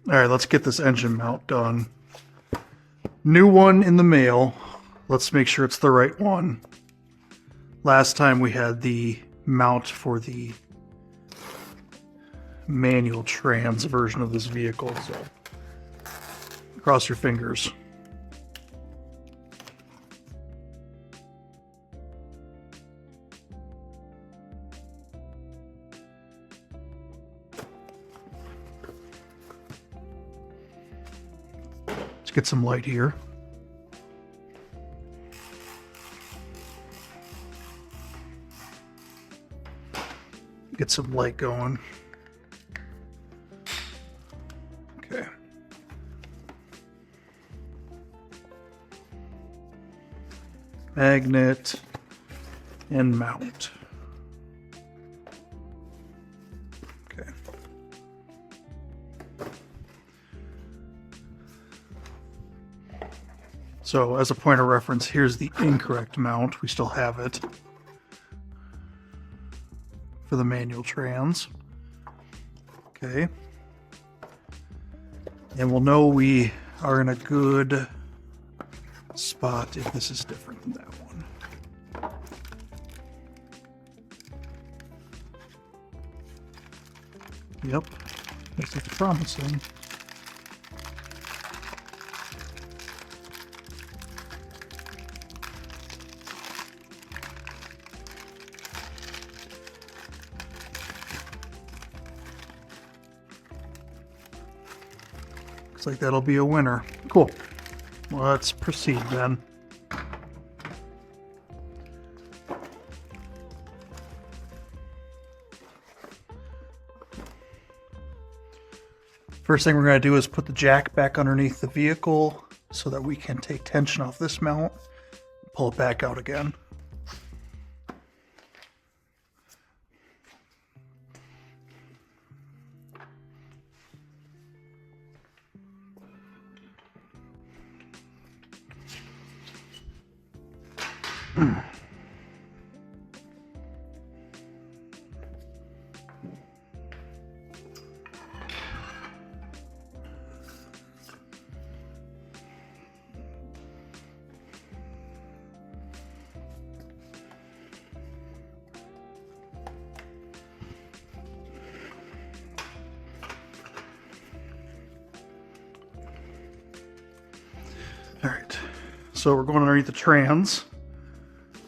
All right, let's get this engine mount done. New one in the mail. Let's make sure it's the right one. Last time we had the mount for the manual trans version of this vehicle, so cross your fingers. Let's get some light here. Get some light going. Okay. Magnet and mount. Okay. So as a point of reference, here's the incorrect mount. We still have it for the manual trans. Okay. And we'll know we are in a good spot if this is different than that one. Yep, this looks promising. Looks like that'll be a winner. Cool. Let's proceed then. First thing we're going to do is put the jack back underneath the vehicle so that we can take tension off this mount, pull it back out again. All right, so we're going underneath the trans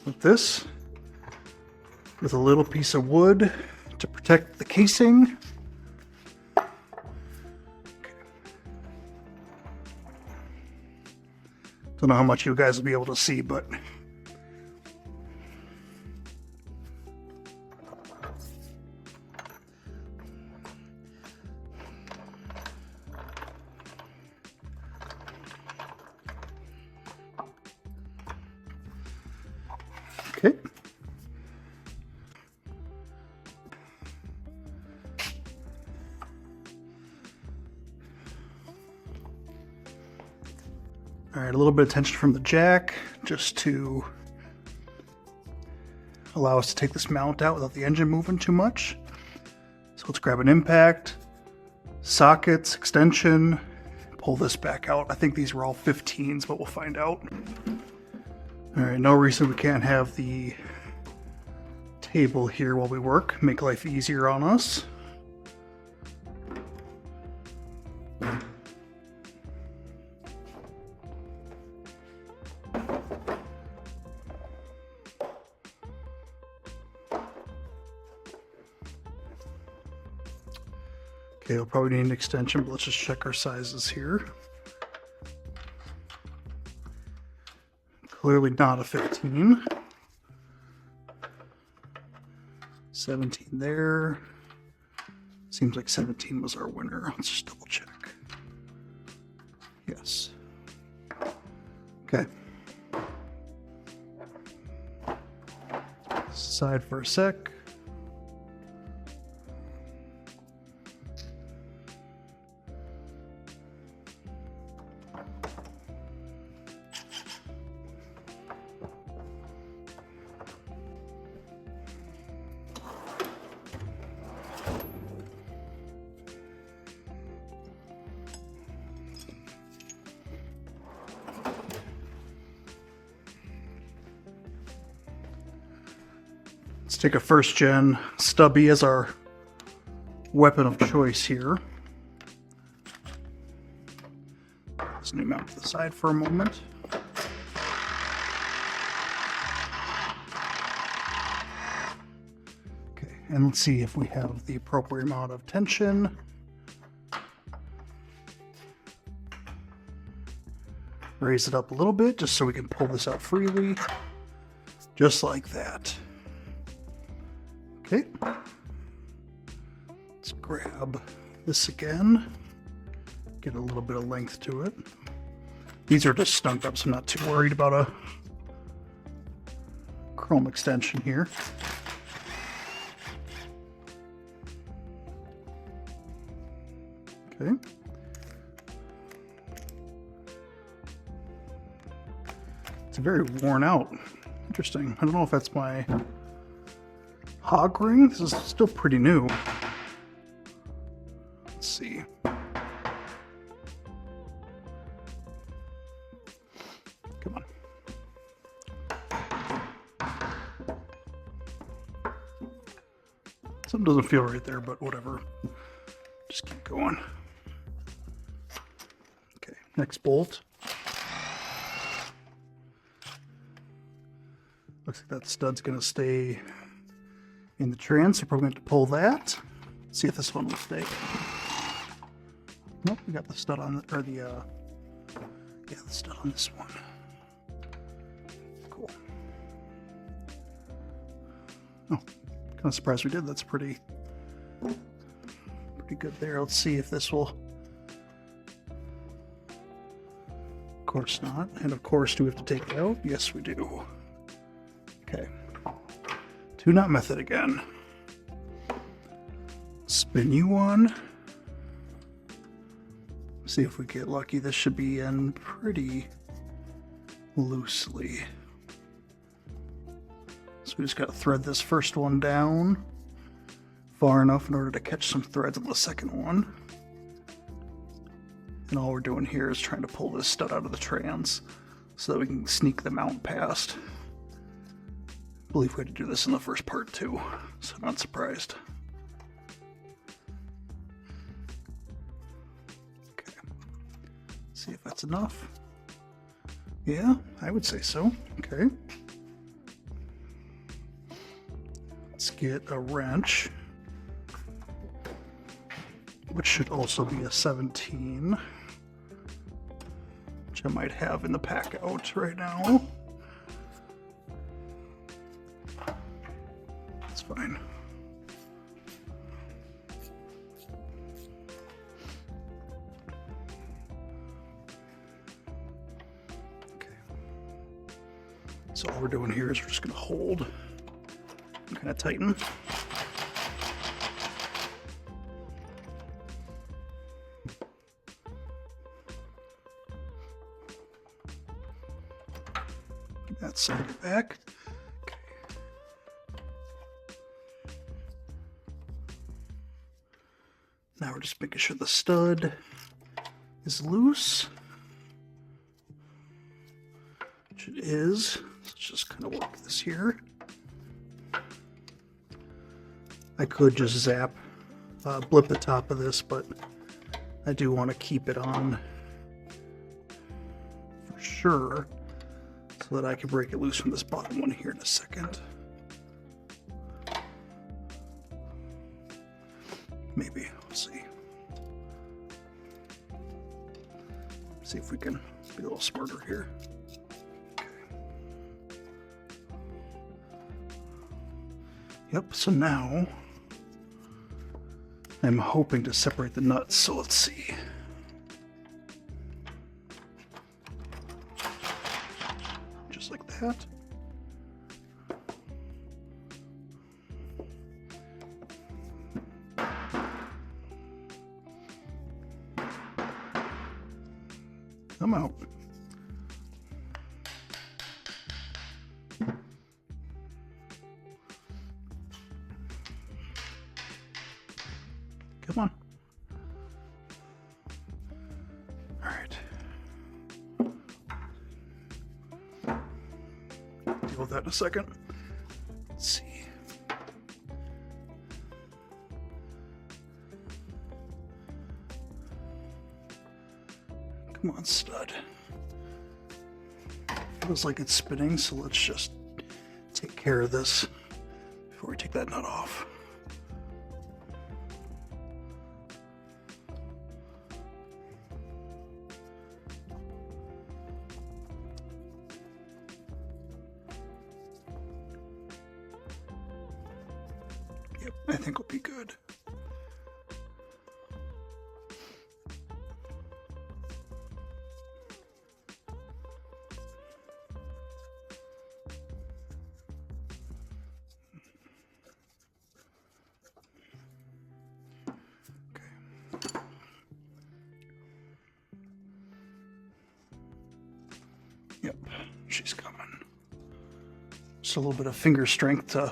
with this, with a little piece of wood to protect the casing. Okay. Don't know how much you guys will be able to see, but okay. All right, a little bit of tension from the jack just to allow us to take this mount out without the engine moving too much. So let's grab an impact, sockets, extension, pull this back out. I think these were all 15s, but we'll find out. All right, no reason we can't have the table here while we work, make life easier on us. Okay, we'll probably need an extension, but let's just check our sizes here. Clearly not a 15. 17 there. Seems like 17 was our winner. Let's just double check. Yes. Okay. Side for a sec. Let's take a first gen stubby as our weapon of choice here. This new mount to the side for a moment. Okay, and let's see if we have the appropriate amount of tension. Raise it up a little bit just so we can pull this out freely. Just like that. Okay. Let's grab this again. Get a little bit of length to it. These are just stumped up, so I'm not too worried about a chrome extension here. Okay. It's very worn out. Interesting. I don't know if that's my hog ring. This is still pretty new. Let's see. Come on. Something doesn't feel right there, but whatever. Just keep going. Okay, next bolt. Looks like that stud's gonna stay in the trans, so we're probably going to pull that. See if this one will stay. Nope, we got the stud on the, or the, yeah, the stud on this one. Cool. Oh, kind of surprised we did. That's pretty good there. Let's see if this will. Of course not. And of course, do we have to take it out? Yes, we do. Okay. Do not method again. Spin you one. See if we get lucky. This should be in pretty loosely. So we just got to thread this first one down far enough in order to catch some threads on the second one. And all we're doing here is trying to pull this stud out of the trans so that we can sneak the mount past. I believe we had to do this in the first part too, so I'm not surprised. Okay, see if that's enough. Yeah, I would say so. Okay. Let's get a wrench, which should also be a 17, which I might have in the pack out right now. That's fine. Okay. So all we're doing here is we're just going to hold and kind of tighten. That side it back. Okay. Now we're just making sure the stud is loose, which it is. Let's just kind of work this here. I could just zap, blip the top of this, but I do want to keep it on for sure, so that I can break it loose from this bottom one here in a second. Maybe, we'll see. See if we can be a little smarter here. Okay. Yep, so now I'm hoping to separate the nuts, so let's see. Just like that. Come out. Come on. All right. Deal with that in a second. Let's see. Come on, stud. Feels like it's spinning, so let's just take care of this before we take that nut off. Yep, I think we'll be good. Yep, she's coming. Just a little bit of finger strength to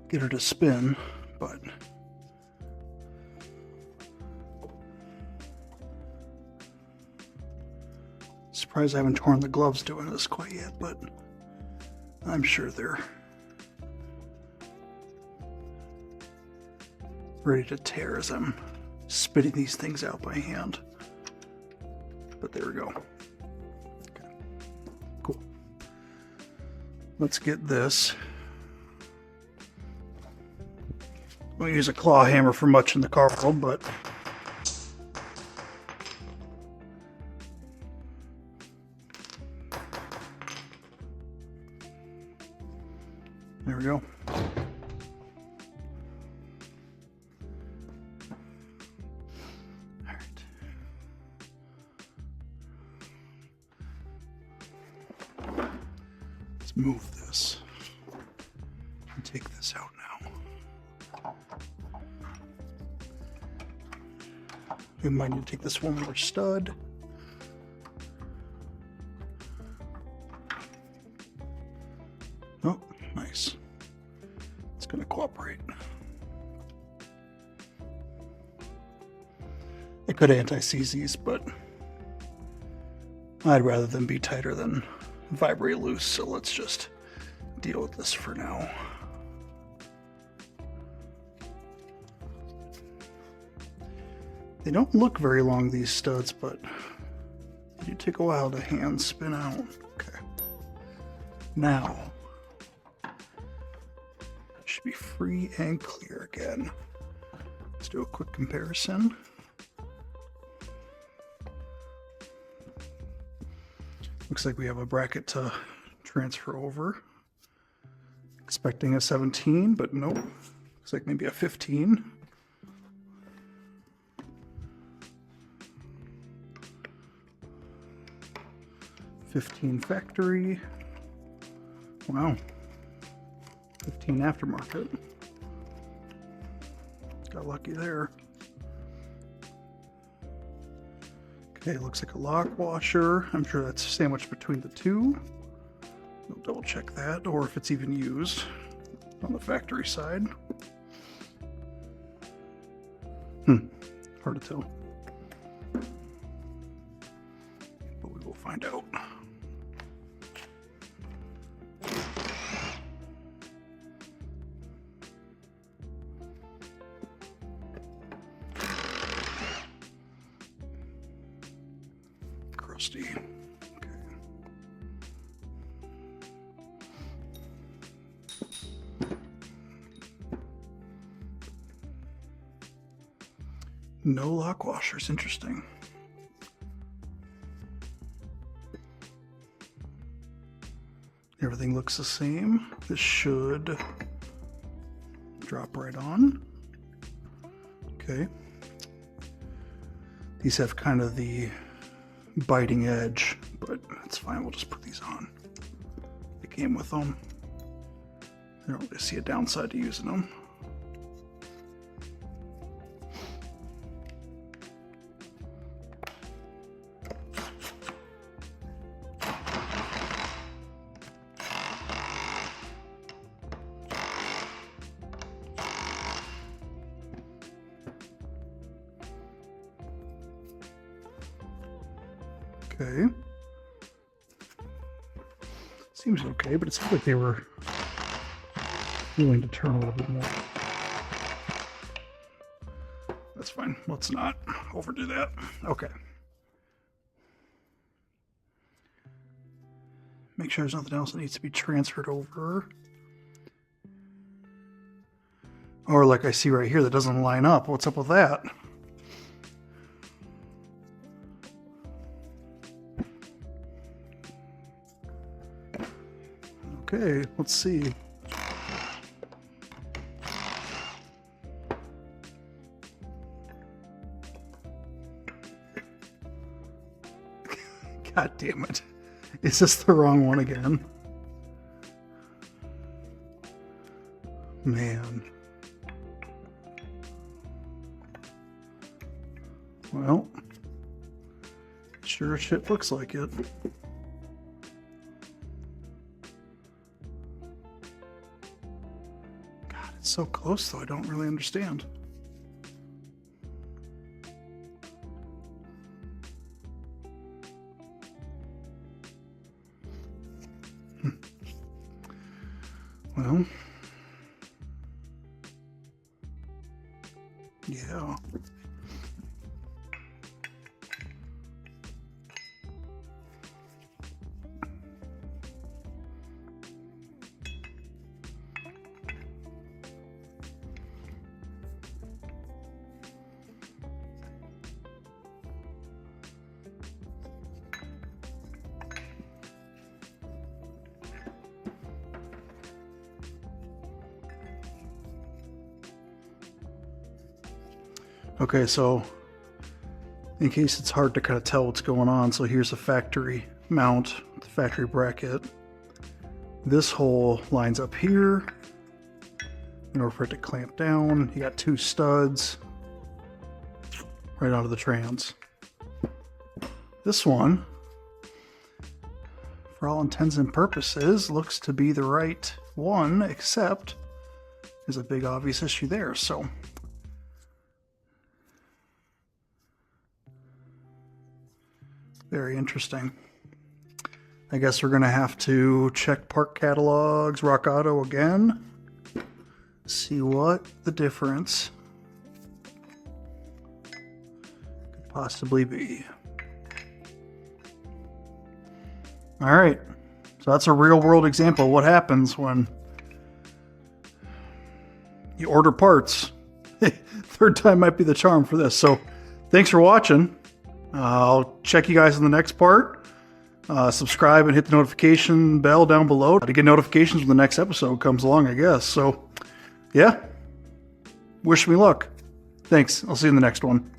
get her to spin, but surprised I haven't torn the gloves doing this quite yet, but I'm sure they're ready to tear as I'm spitting these things out by hand. But there we go. Okay. Cool. Let's get this. I don't use a claw hammer for much in the car world, but there we go. All right. Let's move this and take this out now. We might need to take this one more stud. Oh, nice. It's going to cooperate. I could anti-seize these, but I'd rather them be tighter than vibrate loose, so let's just deal with this for now. They don't look very long, these studs, but they do take a while to hand spin out. Okay. Now, should be free and clear again. Let's do a quick comparison. Looks like we have a bracket to transfer over. Expecting a 17, but nope. Looks like maybe a 15. Factory. Wow. 15 aftermarket. Got lucky there. Okay, looks like a lock washer. I'm sure that's sandwiched between the two. We'll double check that, or if it's even used on the factory side. Hard to tell. But we will find out. Crusty. Okay. No lock washers, interesting. Everything looks the same. This should drop right on. Okay. These have kind of the biting edge, but that's fine. We'll just put these on. They came with them. I don't really see a downside to using them. Okay. Seems okay, but it seems like they were willing to turn a little bit more. That's fine. Let's not overdo that. Okay. Make sure there's nothing else that needs to be transferred over. Or like I see right here that doesn't line up. What's up with that? Okay, let's see. God damn it. Is this the wrong one again? Man. Well, sure as shit looks like it. God, it's so close though, I don't really understand. Well, yeah. Okay, so in case it's hard to kind of tell what's going on, so here's a factory mount, the factory bracket. This hole lines up here. In order for it to clamp down, you got 2 studs right onto the trans. This one, for all intents and purposes, looks to be the right one, except there's a big obvious issue there, so. Very interesting. I guess we're gonna have to check part catalogs, Rock Auto again. See what the difference could possibly be. All right, so that's a real world example of what happens when you order parts. Third time might be the charm for this. So thanks for watching. I'll check you guys in the next part. Subscribe and hit the notification bell down below to get notifications when the next episode comes along, I guess. So, yeah. Wish me luck. Thanks. I'll see you in the next one.